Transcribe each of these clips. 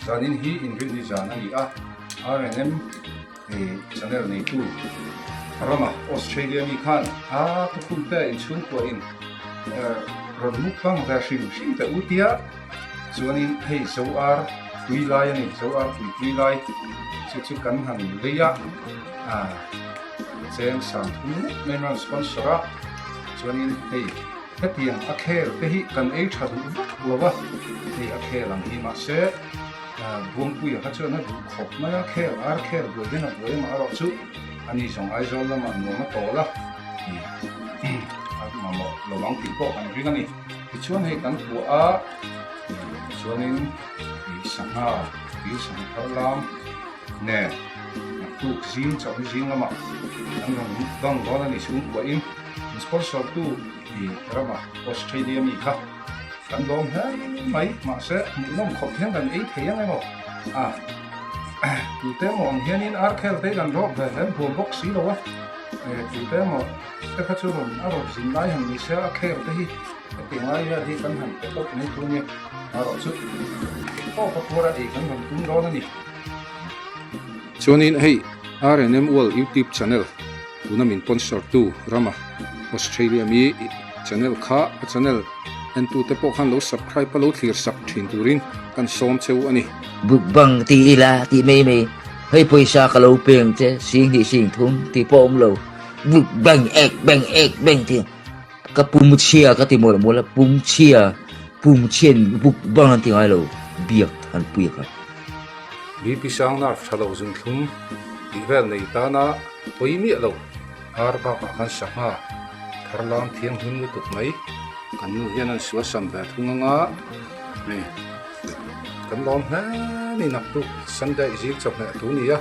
Zanin hi in rin zana ni a RNM channel nei tu rama Australia mi khan pupunta in chung ko in rodmuk bang version shin ta utia chuanin hei zo ar tui lai ani zo ar tui lai chu kan han leya cheng sang thu men ran sponsora chuanin hei hetiang a kher te hi kan ei thadu wa hei a khelang hi ma se buông quy ở các chỗ nó khổ nó khéo ar khéo rồi đến là với mà ở chỗ anh đi xong ai rồi là mà nó to là mà một lỗ bóng tiền bộ anh riêng này thì chỗ này cắn của chỗ nên thì sáng ha thì sáng thâu làm nè tu riêng cho riêng là mà anh đang đó là đi xuống của em sponsor tu thì đó mà Australia mi khácกันลมฮะไม่มาเสะน้องขบเทียงกันไอ้เทียงไอ้หมดอยู่เต็มหมดเฮียนี่อาร์เคลเตกันรอบเลยเห็นพวกบ็อกซี่หรอวะอยู่เต็มหมดแต่ข้าชูผมอารมณ์สินได้หันมีเสะอาร์เคลเตที่เตียงไรที่กันหันไปตกในตัวเนี่ยอารมณ์สุดก็พอตัวอะไรกันหันตุ้งร้อนนี่ช่วงนี้ให้ RNM World YouTube Channel ดูน้ำมินปอนเซอร์ตู้รามาออสเตรเลียมี channel ค่ะ channelอันตัวเตปอกันเรา subscribe เราคลียร์สับทิ้งตัวรินกันซ้อมเช้าอันนี้บุกบังตีอีลาตีไม่ให้พอยชากะเราเปลี่ยนเจ้สิ่งที่สิ่งทุ่มที่พอมเราบุกบังเอกที่กับปุ่มเชียก็ที่หมดแล้วปุ่มเชียบุกบังที่ไงเราเบียกทันเปียกบีพิชังนาร์ฟชาเราจึงทุ่มดีเวลในตาหน้าพอยมีเราอาร์บากันสักมาทารลามเทียงหุ่นตุกไหมกันนู่นยันสวดสัมแบบทุ่งงานี่กันลองฮะนี่นับตุสันได้จีจบเนี่ยตัวนี้อ่ะ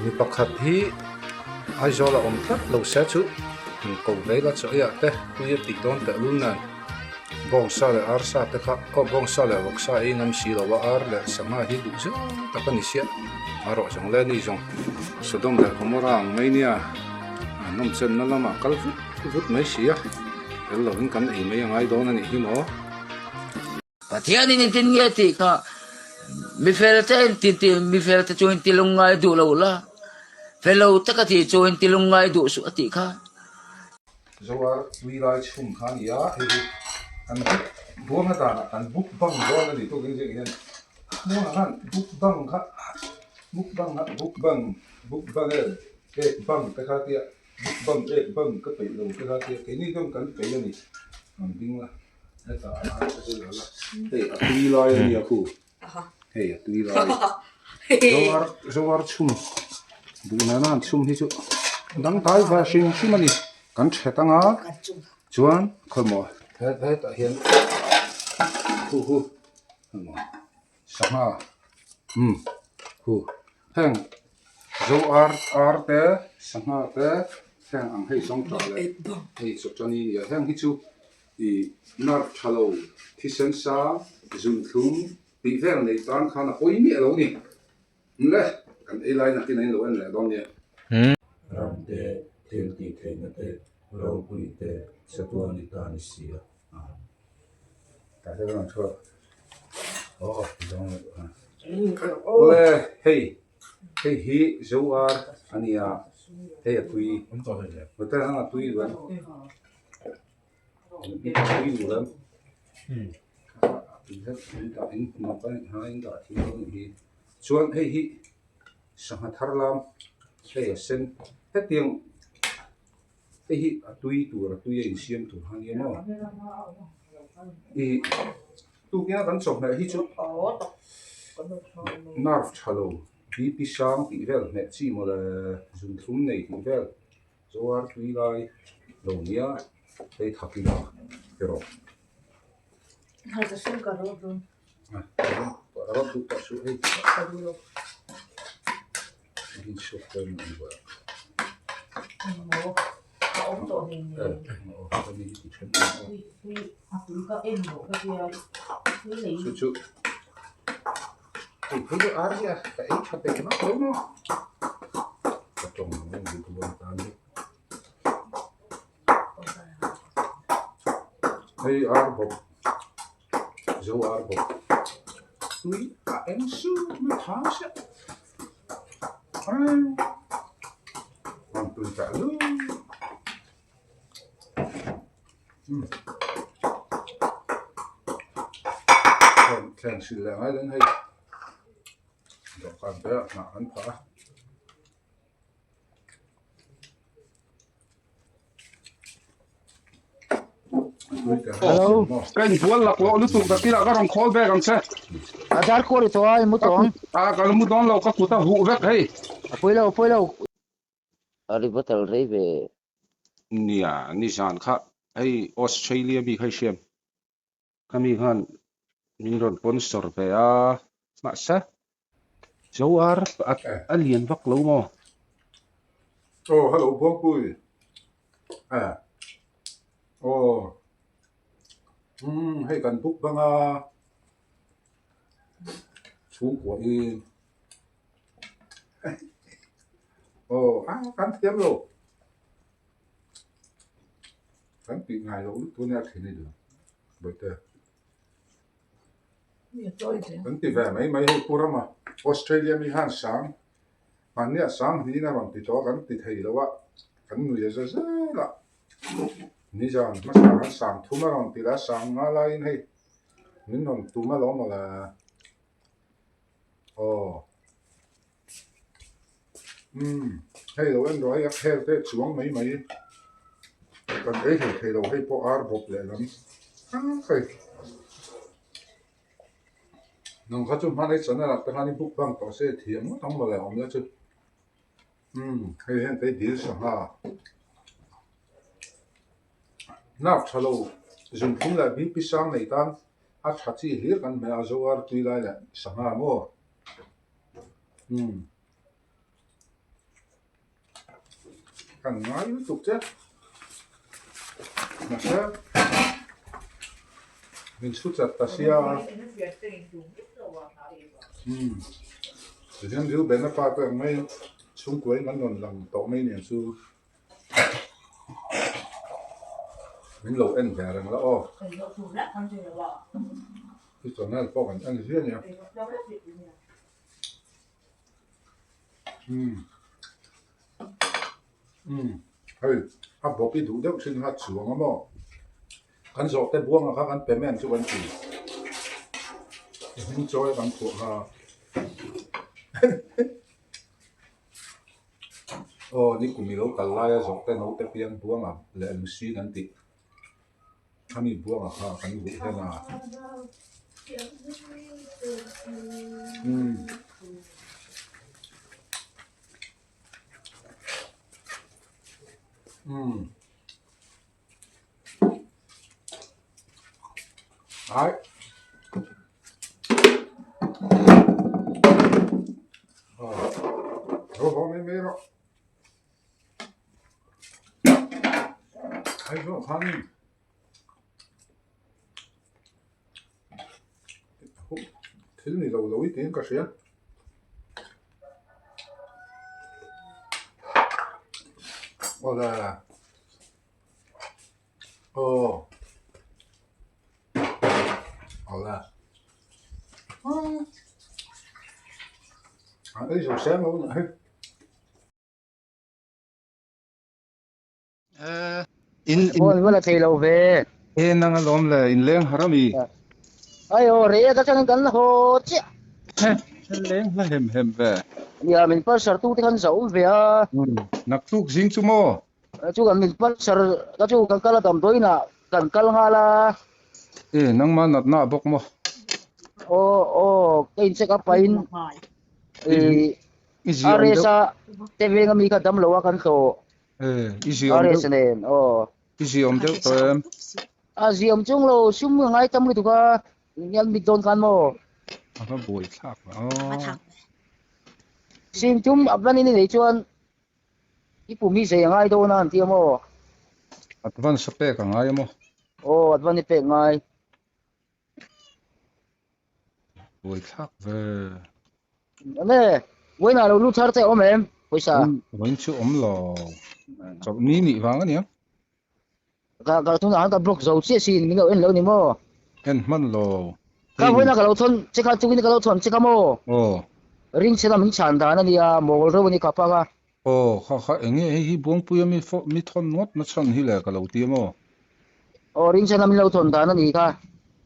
มีปักขัดที่ไอ้จอละอมทัดเราเสียชุมันกูได้ละจ่อยแต่กูจะติดตอนแต่รุ่นนั้นบองซาเลยอาร์ซาแต่ข้าก็บองซาเลยวักซาเองน้ำสีเราว่าอาร์เลยสมาธิดูจ้ะแต่ก็นิเสียอารมณ์จงเล่นนี่จงสุดท้ายเลยผมว่าไม่เนี่ยน้ำเส้นนั่นละมากัลฟุตไม่เสียเราเป็นกันเองไม่ยังไงโดนนี่ที่หมอปัจจัยนี้ที่นี่ที่ค่ะมีเฟลเตนที่มีเฟลเตจวนที่ลงไงดูเราละเฟลเราตะกที่จวนที่ลงไงดูสุดที่ค่ะจะว่าวิไลชุ่มขันยาเฮ้ยอันบัวมาตาอันบุกบังโดนนี่ตัวจริงๆเนี่ยบัวขันบุกบังค่ะบุกบังบังแต่ข้าเตี้ยบังก็ไปลงแต่ข้าเตี้ยแค่นี้ต้องกันไปยังนี่มันดิ้งละแต่ตาอะไรก็จะเหลือละเฮ้ยตุยลอยนี่คู่เฮ้ยตุยลอยจะว่าชุ่มดูนั่นชุ่มที่สุดดังตายว่าสิ่งที่มันนี่กันเฉดตั้งอ่ะจวนคนหมอเฮ้ยแต่เห็นคู่คนหมอสักมาคู่แห้งโจอาร์เตสังหารเตแห้งอังให้สองตัวเลยให้สุดจนี้อย่าแห้งที่ชูอีนาร์ชาโลที่เซนซ่าจุนทุ่มตีแห้งในตอนข้างโอ้ยมีอะไรนี่เลยกันไอ้ไรนักที่ไหนรู้เนี่ยตอนเนี้ยรำเตเทลตีเทนเตเราคุยเตสตัวนิตานิสีแต่ถ้าเราชอบโอ้ยงโอ้ยเฮ้ยฮีโจอาร์อันนี้อ่ะเฮ้ยตุยมันแต่ละตุยด้วยตุยด้วยตุยจะอินมาเป็นหาอินกับที่เราที่ชวนเฮ้ยสังหารลามเฮ้ยเส้นเฮ้ยเตียงเฮ้ยตุยอินเสียมตัวหางยังมั้งอีตุยเนี่ยกันส่งเนี่ยที่ชุดนาร์ฟชาโลบีพิชางที่เวลเมจิโมเลจุนทุ่มในที่เวลโจอาร์ตุยไลโลเนียได้ทักกิลาเฮโร่هذا شو قرروا؟ قررت تشوف هيك نشوف الموضوع شو itu Arya kayak capek kenapa lo potong gitu buat tadi hey Arbo Jo Arbo túi em sư mới tháo sẽ ai còn túi cả luôn khen sự là ai đến hay được còn bé mà ăn phá Hello. Cái buôn lạc lộ lúc tụng cái là các ông call về gần xe. Adar ko ito ay mo to. Kalau mu don lo các cụ ta hụ vét hay. Apoy law. Ari batal rei be. Nia, ni san kha hay Australia bị hay xem. Kami han min ron sponsor về à mà sa. Jawar at alien vak lo mo. oh hello buông bụi à oh hay cần bút băng à chú của y oh cắn tiếp rồi cắn bị ngài rồi tôi nghe thế này được bởi thế Nhiều tôi thế. cắn bị về mấy hay pura mà Australia mi han sáng anh nhá sáng thì na bằng thì cho cắn bị thầy đâu ạ cắn người ra ra là ni giờ mà sáng thu mà bằng thì là sáng ngã lại hay nên còn thu mà đó mà là oh hay đâu em rồi hay thế xuống mấy mấy còn ấy thì thầy đâu hay bỏ ar bột lại lắm hay nông khá chung hắn ấy sẵn là cái hắn ấy bút băng tỏ xe thiếm không mà lại ổn nữa chứ hay hiện tại đi sang ha nạp trả lâu dùng phun là bị bị sang này tan chặt chi hiếc ăn mẹ azor tùy lại là sang ha mua càng nói với tục chứ mà sao mình xuất giật ta xia thì dân dữ bên nó pha cái mấy xung quanh ngắn ngần làm tổ mấy niệm xưa mình lâu ăn về rồi nó ô cái chỗ này có cần ăn riêng nhỉ hay hấp bột đi đủ được xin hạt xuống mà ăn giọt cái buông là khác ăn bém men cho ăn gì mình cho ăn thuộc haนี่กูมีรู้กันไล่สองแต่น้องแต่เพียงบัวงอ่ะและลูซี่นั่นติถ้ามีบัวงอ่ะค่ะกันอยู่แค่น่ะไอ้โอ้โหไม่หรอกไอ้พวกพันถึงนี่เราอีกทีก็เสียโอ้ละโอ้เอาละไอ้สงสัยมั้งเนี่ยWala tayo law be. Nang alom le in leng harami. Ayo, reya ka chang kan ho chi. Leng la hem ve. Ya min par sar tu ti kan sa ve a. Naktuk jing chu mo. Chu kan min par sar ka chu kan kala tam doi na kan kal ngala. Nang ma nat na bok mo. Kain se ka pain. Are sa TV nga mi ka dam lawa kan so. Easy Are sa nen. Easy om deu to em. Ziom chung lo sum ngai tam ki tu ka yan mi don kan mo. Apa boi khak. Sim chum ablan ini nei chuan ipu mi se ngai do na an ti mo. Atvan sape ka ngai mo. Advan ni pe ngai. Boi khak ve. Ane, wei na lo lu thar te om em. Poisa. Win chu om lo. Chok ni wang ani. Ka tu na ka block zo chi sin mi lo en lo ni mo. En man lo. ka voi na ka lo thon che ka chu ni ka lo thon che ka mo ô ring se na min chan da na ni a mo ro ni ka pa ga ô khá enge hi buông pui mi thon nốt nó chân hi lẹ cái lâu tiêm ô o ring se na min lo thon da na ni ka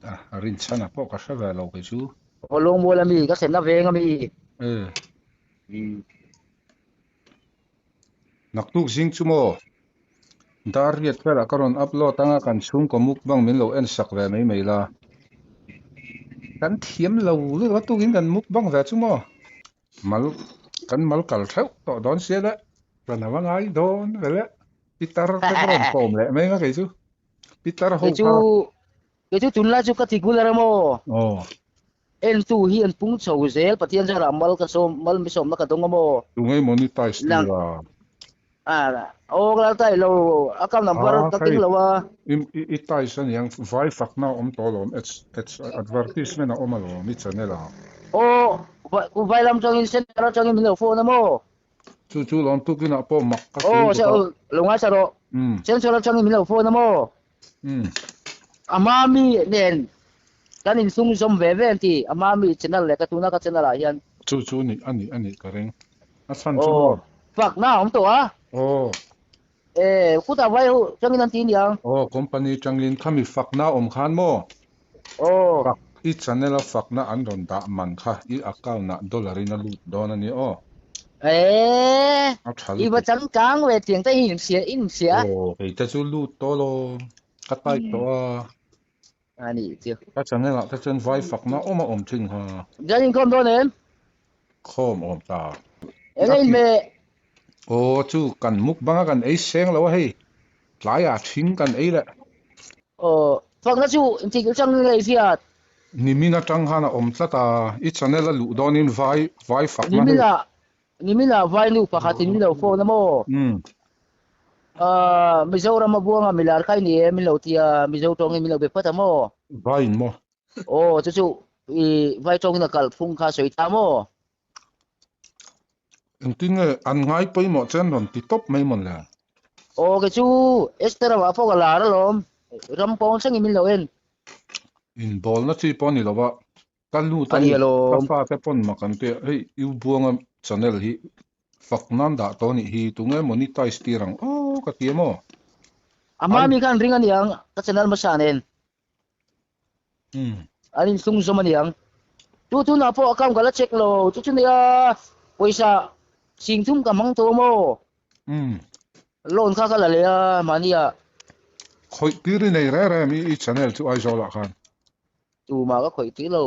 à rin chân à bỏ cả sao về lâu cái chú o long mo la mi ka sen na ve nga mi ừ nặc tu zing chú mô dar riết về là karon upload tanga kan chung có muk bang min lo en sak về mấy la kan thiếm lâu lu tu in kan muk bang về chú mô mal kal thau to don sia da kana wang ai don về lẽ pitar cái karon pom lẹ mấy cái chú pitar ke hậu chu chun la chu ka ti gu la mo ồ en tu hi en pung chou zel pathian ja ramal ka som mal mi som na ka dong mo tu ngay monetize Lang- là o la tai lo account number Ah, ka hay. ting lo wa itai san yang vai fak na to lom it's advertisement na om lo mi chanela o ku vai lam chong in sen ra chong in min lo phone na mo chu lom tu kina po mak ka o sa lo nga sa ro um sen so ra chong in min lo phone na mo um ama mi nen kan in sung som ve ve ti ama mi channel le ka tu na ka channel a hian chu ni ani ka reng a san chu o mo fak na om to a oh ku ta vai hu chong in an tin yang oh company changlin khami fak na om khan mo o fak I channel fak na an don da man kha I account na dollar in a lut don ani o a thal i ba chang kang ve tiang ta in sia oh ke ta chu lut to lo ka tai to ani ti ka channel ta chen vai fak na om thing ha ja in kom do nen khom om ta en me ô chú cần múc băng cần ấy sáng lâu hay lái à chính cần ấy lẹ fak na chu in ti chang ngai fiat ni mina trăng hana om ta ít channel là lụ đón in vai phật na hay ni mina vai nu pa khatin mi lo phone na mo mi zo ra ma buanga mi lar khai ni mi lo tia mi zo tong mi lo be pata mo vai in mo chu i vai tong na kal phung kha soi ta mo in tin nghe ăn ngay bây mọ chen đòn tí top mấy món lẹ ke chu extra wa fo la ra lom ram pon sang mi lo en in ball na chi pon ni lo ba kan lu ta Ani alo. ka fa te pon ma kan te hey yu buang channel hi phật nan da to ni hi tu nghe monetize ti rang ka ti mo ama mi kan ring an yang ka channel ma sanen anin sung zo man yang tu na po account gala check lo chu ya paisa sing thum ka mang to mo loan kha la le mania khoi ti ri nei re mi I channel chu ai zo la khan tu ma ka khoi ti lo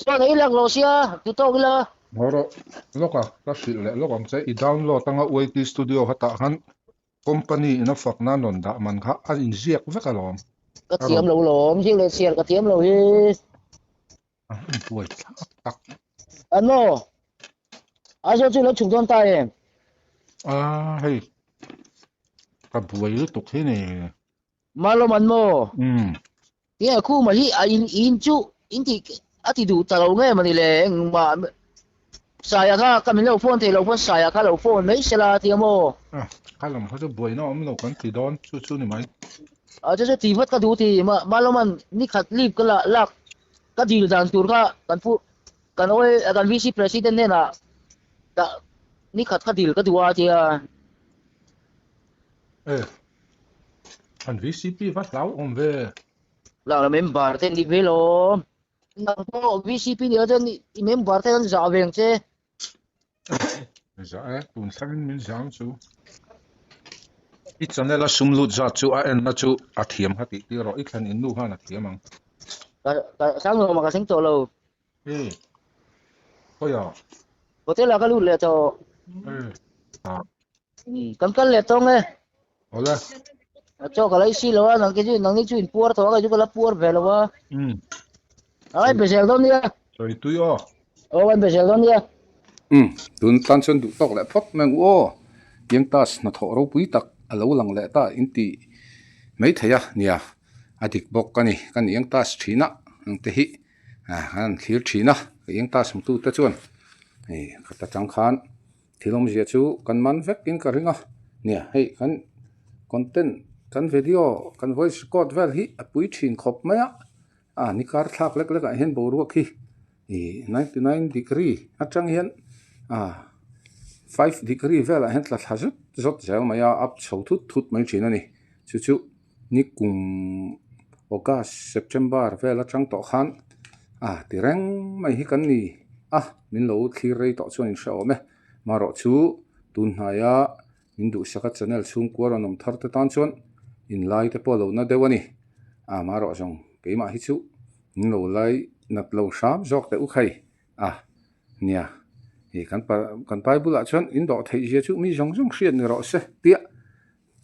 so nei lak lo sia tu to gila Horo, loka, kasi le, loka, say, i-download tanga UAT Studio hata han company ina fak na non da man ka an inziak veka lom. ka tiam lo lom jing le sia ka tiam lo hi Buay, tak. ano aso chu lo chung don ta em Hey, ka buay lu tuk hini. malo man mo Hmm, ya ku ma hi in chu in ti ati du ta lo nge mani le ma saya ka kami lo phone te lo phone saya ka lo phone mai sela ti mo kalam ha buay na om lo kan ti don chu ni mai. chu ti vat ka du ti malo man ni khat lip ka la lak ka dil dan tur ka kan pu kan oi kan vice president ne na da ni khat ka dil ka duwa ti An VCP vat lau om ve. la la member ten di velo nang po VCP ni ajan ni member ten za veng che Za tun sakin min jam chu. I channel la sumlut za chu a en na chu a thiam hati ti ro I khan in nu ha na thiamang. ka sang lo ma ka sing to lo Ôi à, có thể là cái lụt lệ cho kan le to nge hola, cho cái lấy xí lo nang cái gì nang cái chuyện puar to cái gì cái là puar về lo ai bây giờ đâu nia rồi tôi ô. anh bây giờ đâu nia Tuần tan chân đủ tóc lại phốt mang ô, tiếng ta nó thọ râu bụi tắc, lâu lăng lệ ta in tì mấy thế à, nia, địch bọc cái tiếng ta chỉ nè, thế hi, hắn khiêu chỉ nè, tiếng ta sum tu ta chuan, cái ta chẳng khan, thì lòng gì chú, cái man vét in cái ringa, nia, hey, cái content, cái video, cái voice record vel hi, bụi chín khop mày á, ni kar thak lek lek a hen bo ruak hi 99 degree atang hian 5 degree vela hen tla thazut zot zel maya up chho thut mai thina ni chu ni kum August September vela chang to khan tireng mai hi kan ni min lo thlir rei to chuan in sha ome maro chu tun hnaya min du saka channel chung kwar anom thar te tan chuan in lai te polo na dewani maro jong keima hi chu min lo lai nat lo sham jok te u khai nia kan bible a chuan in do thei je chu mi jong hriat ni ro se tia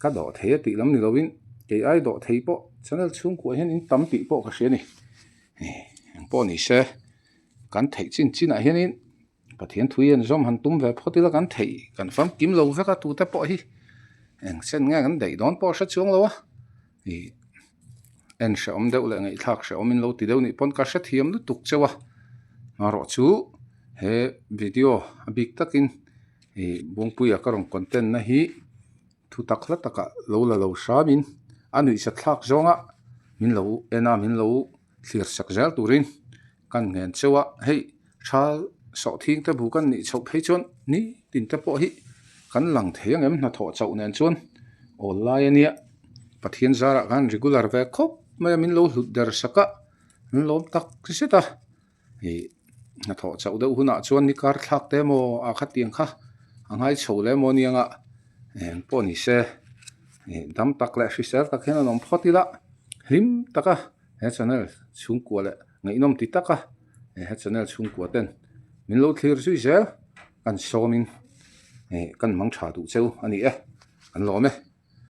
ka do thei ti lam ni lovin ke ai do thei po channel chung ko hian in tam ti po ka hre ni po ni se kan thei chin a hian in pathian thuien zom han tum ve photila kan thei kan fam kim lo veka tu te po hi eng sen nga kan dei don po sha chung lo en sha om deuh le ngai thak sha omin lo ti deuh ni pon ka sha thiam lu tuk chewa maro chu he video big takin bungpui a karong content na hi thu takla taka lo la lo shamin anui sa thak zonga min lo thlir sak zel turin kan ngen chewa hei thal so thing te bu kan ni chho phei chon ni tin te po hi kan lang theyang em na tho chau nen chon online ania pathian zara kan regular ve khop mai min lo hlut der saka min lom tak sita na tho chau deuh huna chuan ni kar thak te mo a kha tiang kha angai chho le mo nianga po ni se dam tak le fisel tak hen anom photila hlim taka he channel chung ko le ngai nom ti taka he channel chung ko ten min lo thlir sui zel kan somin kan mang tha du cheu ani kan lo me